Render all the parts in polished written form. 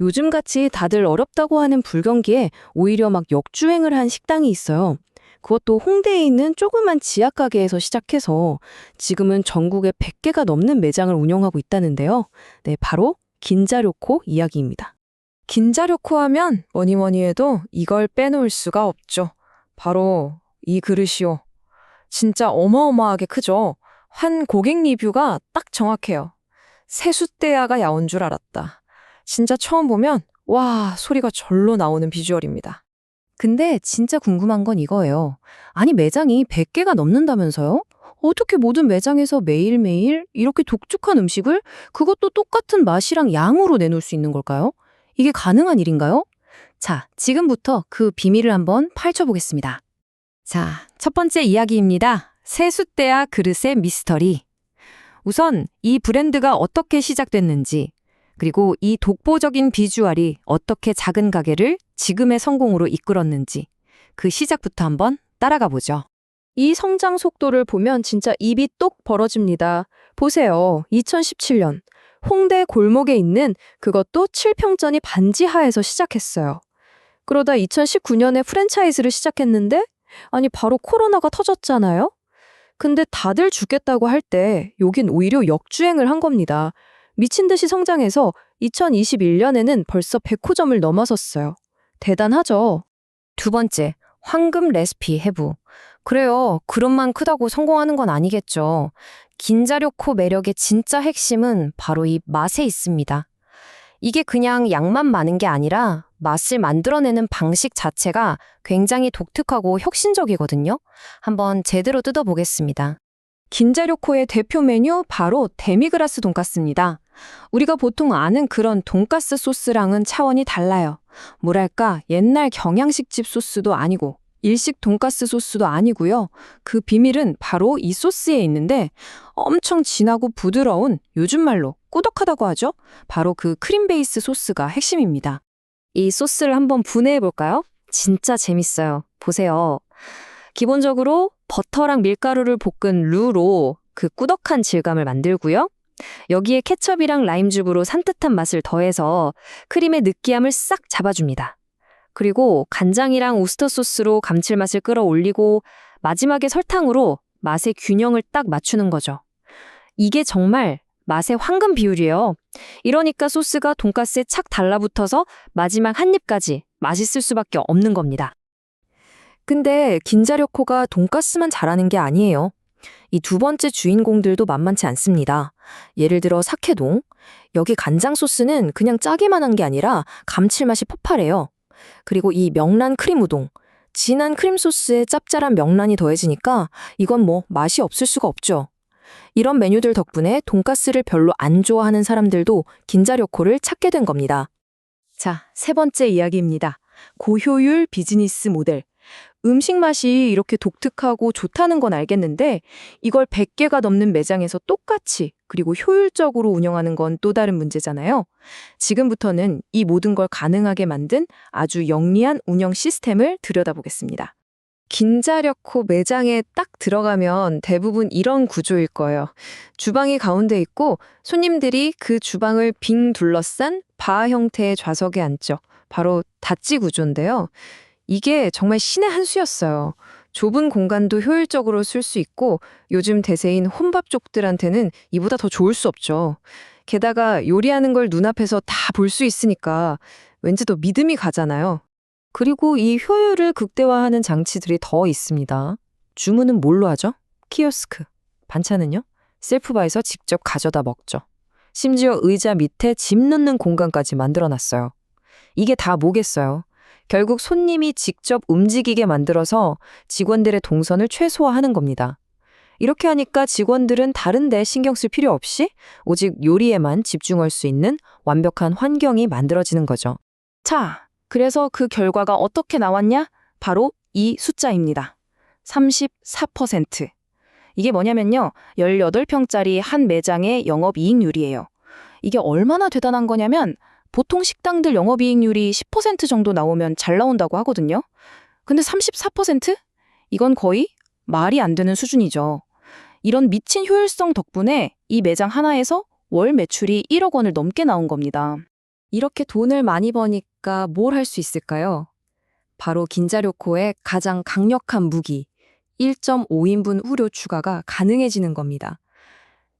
요즘같이 다들 어렵다고 하는 불경기에 오히려 막 역주행을 한 식당이 있어요. 그것도 홍대에 있는 조그만 지하 가게에서 시작해서 지금은 전국에 100개가 넘는 매장을 운영하고 있다는데요. 네, 바로 긴자료코 이야기입니다. 긴자료코 하면 뭐니 뭐니 해도 이걸 빼놓을 수가 없죠. 바로 이 그릇이요. 진짜 어마어마하게 크죠. 한 고객 리뷰가 딱 정확해요. 세숫대야가 야온 줄 알았다. 진짜 처음 보면 와 소리가 절로 나오는 비주얼입니다. 근데 진짜 궁금한 건 이거예요. 아니, 매장이 100개가 넘는다면서요? 어떻게 모든 매장에서 매일매일 이렇게 독특한 음식을 그것도 똑같은 맛이랑 양으로 내놓을 수 있는 걸까요? 이게 가능한 일인가요? 자, 지금부터 그 비밀을 한번 파헤쳐보겠습니다. 자, 첫 번째 이야기입니다. 세숫대야 그릇의 미스터리. 우선 이 브랜드가 어떻게 시작됐는지, 그리고 이 독보적인 비주얼이 어떻게 작은 가게를 지금의 성공으로 이끌었는지 그 시작부터 한번 따라가 보죠. 이 성장 속도를 보면 진짜 입이 똑 벌어집니다. 보세요. 2017년 홍대 골목에 있는 그것도 7평짜리 반지하에서 시작했어요. 그러다 2019년에 프랜차이즈를 시작했는데 아니 바로 코로나가 터졌잖아요. 근데 다들 죽겠다고 할 때 여긴 오히려 역주행을 한 겁니다. 미친 듯이 성장해서 2021년에는 벌써 100호점을 넘어섰어요. 대단하죠? 두 번째, 황금 레시피 해부. 그래요. 그릇만 크다고 성공하는 건 아니겠죠. 긴자료코 매력의 진짜 핵심은 바로 이 맛에 있습니다. 이게 그냥 양만 많은 게 아니라 맛을 만들어내는 방식 자체가 굉장히 독특하고 혁신적이거든요. 한번 제대로 뜯어보겠습니다. 긴자료코의 대표 메뉴 바로 데미그라스 돈가스입니다. 우리가 보통 아는 그런 돈가스 소스랑은 차원이 달라요. 뭐랄까 옛날 경양식집 소스도 아니고 일식 돈가스 소스도 아니고요. 그 비밀은 바로 이 소스에 있는데 엄청 진하고 부드러운 요즘 말로 꾸덕하다고 하죠. 바로 그 크림 베이스 소스가 핵심입니다. 이 소스를 한번 분해해 볼까요? 진짜 재밌어요. 보세요. 기본적으로 버터랑 밀가루를 볶은 루로 그 꾸덕한 질감을 만들고요. 여기에 케첩이랑 라임즙으로 산뜻한 맛을 더해서 크림의 느끼함을 싹 잡아줍니다. 그리고 간장이랑 우스터 소스로 감칠맛을 끌어올리고 마지막에 설탕으로 맛의 균형을 딱 맞추는 거죠. 이게 정말 맛의 황금 비율이에요. 이러니까 소스가 돈가스에 착 달라붙어서 마지막 한 입까지 맛있을 수밖에 없는 겁니다. 근데 긴자료코가 돈가스만 잘하는 게 아니에요. 이 두 번째 주인공들도 만만치 않습니다. 예를 들어 사케동. 여기 간장 소스는 그냥 짜기만 한 게 아니라 감칠맛이 폭발해요. 그리고 이 명란 크림 우동. 진한 크림 소스에 짭짤한 명란이 더해지니까 이건 뭐 맛이 없을 수가 없죠. 이런 메뉴들 덕분에 돈가스를 별로 안 좋아하는 사람들도 긴자료코를 찾게 된 겁니다. 자, 세 번째 이야기입니다. 고효율 비즈니스 모델. 음식 맛이 이렇게 독특하고 좋다는 건 알겠는데 이걸 100개가 넘는 매장에서 똑같이 그리고 효율적으로 운영하는 건 또 다른 문제잖아요. 지금부터는 이 모든 걸 가능하게 만든 아주 영리한 운영 시스템을 들여다보겠습니다. 긴자료코 매장에 딱 들어가면 대부분 이런 구조일 거예요. 주방이 가운데 있고 손님들이 그 주방을 빙 둘러싼 바 형태의 좌석에 앉죠. 바로 다찌 구조인데요. 이게 정말 신의 한 수였어요. 좁은 공간도 효율적으로 쓸 수 있고 요즘 대세인 혼밥족들한테는 이보다 더 좋을 수 없죠. 게다가 요리하는 걸 눈앞에서 다 볼 수 있으니까 왠지 더 믿음이 가잖아요. 그리고 이 효율을 극대화하는 장치들이 더 있습니다. 주문은 뭘로 하죠? 키오스크. 반찬은요? 셀프바에서 직접 가져다 먹죠. 심지어 의자 밑에 짐 넣는 공간까지 만들어놨어요. 이게 다 뭐겠어요? 결국 손님이 직접 움직이게 만들어서 직원들의 동선을 최소화하는 겁니다. 이렇게 하니까 직원들은 다른 데 신경 쓸 필요 없이 오직 요리에만 집중할 수 있는 완벽한 환경이 만들어지는 거죠. 자, 그래서 그 결과가 어떻게 나왔냐? 바로 이 숫자입니다. 34%. 이게 뭐냐면요. 18평짜리 한 매장의 영업이익률이에요. 이게 얼마나 대단한 거냐면 보통 식당들 영업이익률이 10% 정도 나오면 잘 나온다고 하거든요. 근데 34%? 이건 거의 말이 안 되는 수준이죠. 이런 미친 효율성 덕분에 이 매장 하나에서 월 매출이 1억 원을 넘게 나온 겁니다. 이렇게 돈을 많이 버니까 뭘 할 수 있을까요? 바로 긴자료코의 가장 강력한 무기, 1.5인분 후료 추가가 가능해지는 겁니다.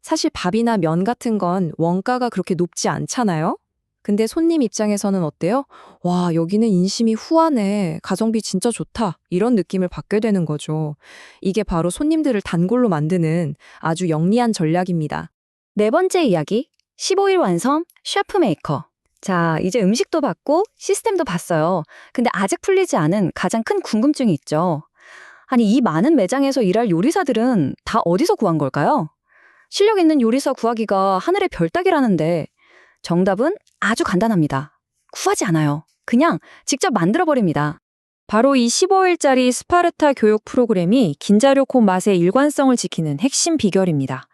사실 밥이나 면 같은 건 원가가 그렇게 높지 않잖아요? 근데 손님 입장에서는 어때요? 와, 여기는 인심이 후하네. 가성비 진짜 좋다. 이런 느낌을 받게 되는 거죠. 이게 바로 손님들을 단골로 만드는 아주 영리한 전략입니다. 네 번째 이야기, 15일 완성 셰프 메이커. 자, 이제 음식도 봤고 시스템도 봤어요. 근데 아직 풀리지 않은 가장 큰 궁금증이 있죠. 아니, 이 많은 매장에서 일할 요리사들은 다 어디서 구한 걸까요? 실력 있는 요리사 구하기가 하늘의 별 따기라는데 정답은 아주 간단합니다. 구하지 않아요. 그냥 직접 만들어버립니다. 바로 이 15일짜리 스파르타 교육 프로그램이 긴자료코 맛의 일관성을 지키는 핵심 비결입니다.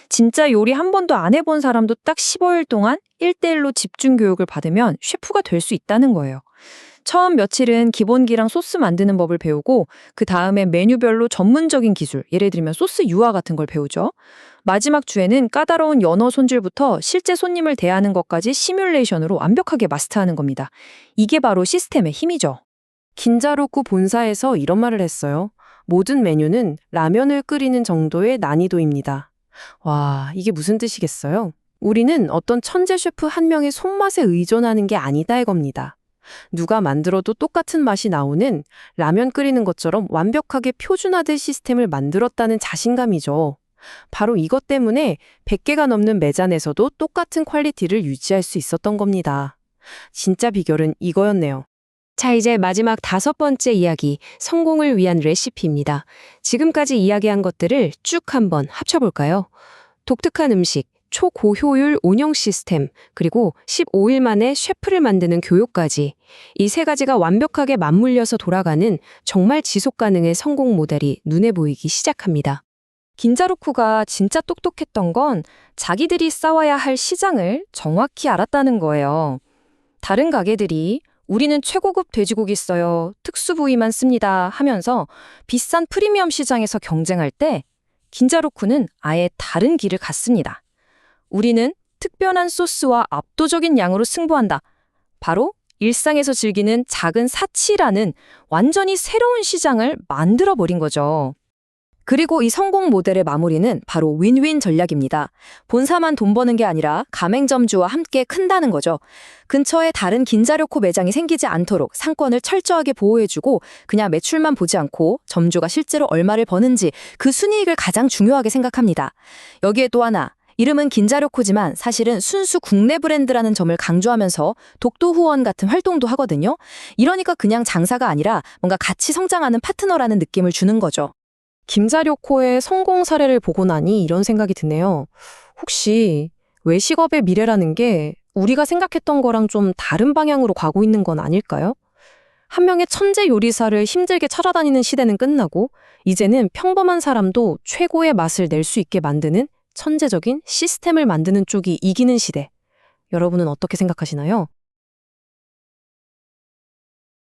진짜 요리 한 번도 안 해본 사람도 딱 15일 동안 1대1로 집중 교육을 받으면 셰프가 될 수 있다는 거예요. 처음 며칠은 기본기랑 소스 만드는 법을 배우고 그 다음에 메뉴별로 전문적인 기술, 예를 들면 소스 유화 같은 걸 배우죠. 마지막 주에는 까다로운 연어 손질부터 실제 손님을 대하는 것까지 시뮬레이션으로 완벽하게 마스터하는 겁니다. 이게 바로 시스템의 힘이죠. 긴자로쿠 본사에서 이런 말을 했어요. 모든 메뉴는 라면을 끓이는 정도의 난이도입니다. 와, 이게 무슨 뜻이겠어요? 우리는 어떤 천재 셰프 한 명의 손맛에 의존하는 게 아니다 이겁니다. 누가 만들어도 똑같은 맛이 나오는 라면 끓이는 것처럼 완벽하게 표준화된 시스템을 만들었다는 자신감이죠. 바로 이것 때문에 100개가 넘는 매장에서도 똑같은 퀄리티를 유지할 수 있었던 겁니다. 진짜 비결은 이거였네요. 자, 이제 마지막 5번째 이야기, 성공을 위한 레시피입니다. 지금까지 이야기한 것들을 쭉 한번 합쳐볼까요? 독특한 음식, 초고효율 운영 시스템, 그리고 15일 만에 셰프를 만드는 교육까지. 이 세 가지가 완벽하게 맞물려서 돌아가는 정말 지속 가능의 성공 모델이 눈에 보이기 시작합니다. 긴자루쿠가 진짜 똑똑했던 건 자기들이 싸워야 할 시장을 정확히 알았다는 거예요. 다른 가게들이 우리는 최고급 돼지고기 써요, 특수 부위만 씁니다 하면서 비싼 프리미엄 시장에서 경쟁할 때 긴자루쿠는 아예 다른 길을 갔습니다. 우리는 특별한 소스와 압도적인 양으로 승부한다. 바로 일상에서 즐기는 작은 사치라는 완전히 새로운 시장을 만들어버린 거죠. 그리고 이 성공 모델의 마무리는 바로 윈윈 전략입니다. 본사만 돈 버는 게 아니라 가맹점주와 함께 큰다는 거죠. 근처에 다른 긴자료코 매장이 생기지 않도록 상권을 철저하게 보호해주고 그냥 매출만 보지 않고 점주가 실제로 얼마를 버는지 그 순이익을 가장 중요하게 생각합니다. 여기에 또 하나, 이름은 긴자료코지만 사실은 순수 국내 브랜드라는 점을 강조하면서 독도 후원 같은 활동도 하거든요. 이러니까 그냥 장사가 아니라 뭔가 같이 성장하는 파트너라는 느낌을 주는 거죠. 김자료코의 성공 사례를 보고 나니 이런 생각이 드네요. 혹시 외식업의 미래라는 게 우리가 생각했던 거랑 좀 다른 방향으로 가고 있는 건 아닐까요? 한 명의 천재 요리사를 힘들게 찾아다니는 시대는 끝나고 이제는 평범한 사람도 최고의 맛을 낼 수 있게 만드는 천재적인 시스템을 만드는 쪽이 이기는 시대. 여러분은 어떻게 생각하시나요?